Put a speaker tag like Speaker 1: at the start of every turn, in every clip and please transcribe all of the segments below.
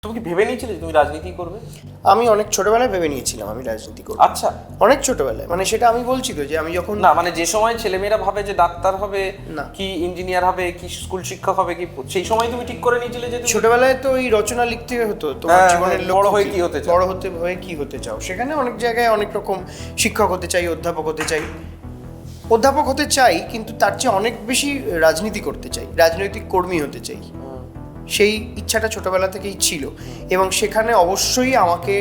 Speaker 1: তুমি কি ভেবে নিয়েছিলে যে তুমি রাজনীতি করবে?
Speaker 2: আমি অনেক ছোটবেলায় ভেবে নিয়েছিলাম আমি রাজনীতি করব।
Speaker 1: আচ্ছা,
Speaker 2: অনেক ছোটবেলায়, মানে সেটা আমি বলছি তো যে আমি যখন
Speaker 1: না মানে যে সময় ছেলেমেয়েরা ভাবে যে ডাক্তার হবে,
Speaker 2: না।
Speaker 1: কি ইঞ্জিনিয়ার হবে, কি স্কুল শিক্ষক হবে, কি সেই সময় তুমি ঠিক করে নিয়েছিলে যে তুমি
Speaker 2: ছোটবেলায় তো এই রচনা লিখতে হতো তোমার
Speaker 1: হ্যাঁ,
Speaker 2: জীবনের
Speaker 1: বড়
Speaker 2: লক্ষ্য
Speaker 1: হয়ে কি হতে চাও?
Speaker 2: বড় হয়ে কি হতে চাও। সেখানে অনেক জায়গায় অনেক রকম শিক্ষক হতে চাই, অধ্যাপক হতে চাই। অধ্যাপক হতে চাই, কিন্তু তার চেয়ে অনেক বেশি রাজনীতি করতে চাই, রাজনৈতিক কর্মী হতে চাই। সেই ইচ্ছাটা ছোটবেলা থেকেই ছিল এবং সেখানে অবশ্যই আমাকে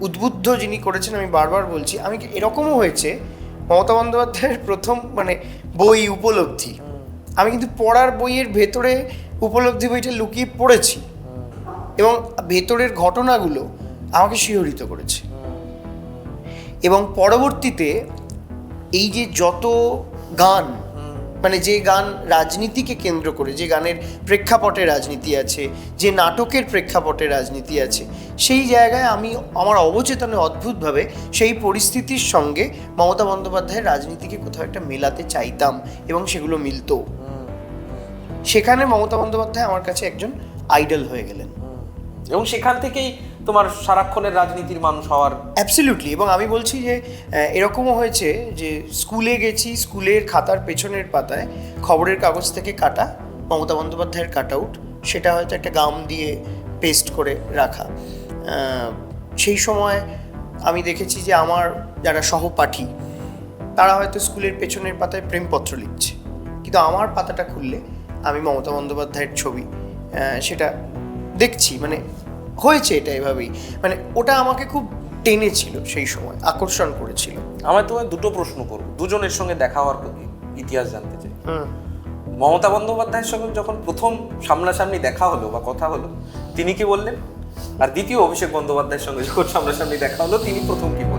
Speaker 2: উদ্বুদ্ধ যিনি করেছেন, আমি বারবার বলছি, আমি এরকমও হয়েছে মমতা বন্দ্যোপাধ্যায়ের প্রথম মানে বই উপলব্ধি, আমি কিন্তু পড়ার বইয়ের ভেতরে উপলব্ধি বইটা লুকিয়ে পড়েছি এবং ভেতরের ঘটনাগুলো আমাকে শিহরিত করেছে। এবং পরবর্তীতে এই যে যত গান, মানে যে গান রাজনীতিকে কেন্দ্র করে, যে গানের প্রেক্ষাপটে রাজনীতি আছে, যে নাটকের প্রেক্ষাপটে রাজনীতি আছে, সেই জায়গায় আমি আমার অবচেতনে অদ্ভুতভাবে সেই পরিস্থিতির সঙ্গে মমতা বন্দ্যোপাধ্যায়ের রাজনীতিকে কোথাও একটা মেলাতে চাইতাম এবং সেগুলো মিলতো। সেখানে মমতা বন্দ্যোপাধ্যায় আমার কাছে একজন আইডল হয়ে গেলেন
Speaker 1: এবং সেখান থেকেই তোমার সারাক্ষণের রাজনীতির মানুষ হওয়ার।
Speaker 2: অ্যাবসলিউটলি। এবং আমি বলছি যে এরকমও হয়েছে যে স্কুলে গেছি, স্কুলের খাতার পেছনের পাতায় খবরের কাগজ থেকে কাটা মমতা বন্দ্যোপাধ্যায়ের কাট আউট, সেটা হয়তো একটা গাম দিয়ে পেস্ট করে রাখা। সেই সময় আমি দেখেছি যে আমার যারা সহপাঠী তারা হয়তো স্কুলের পেছনের পাতায় প্রেমপত্র লিখছে, কিন্তু আমার পাতাটা খুললে আমি মমতা বন্দ্যোপাধ্যায়ের ছবি সেটা দেখছি। মানে হয়েছে এটা এভাবেই, মানে ওটা আমাকে খুব টেনেছিল সেই সময়, আকর্ষণ করেছিল।
Speaker 1: আমার তোমায় দুটো প্রশ্ন করবো, দুজনের সঙ্গে দেখা হওয়ার ইতিহাস জানতে চাই। মমতা বন্দ্যোপাধ্যায়ের সঙ্গে যখন প্রথম সামনাসামনি দেখা হলো বা কথা হলো, তিনি কি বললেন? আর দ্বিতীয় অভিষেক বন্দ্যোপাধ্যায়ের সঙ্গে যখন সামনাসামনি দেখা হলো, তিনি প্রথম কি বললেন?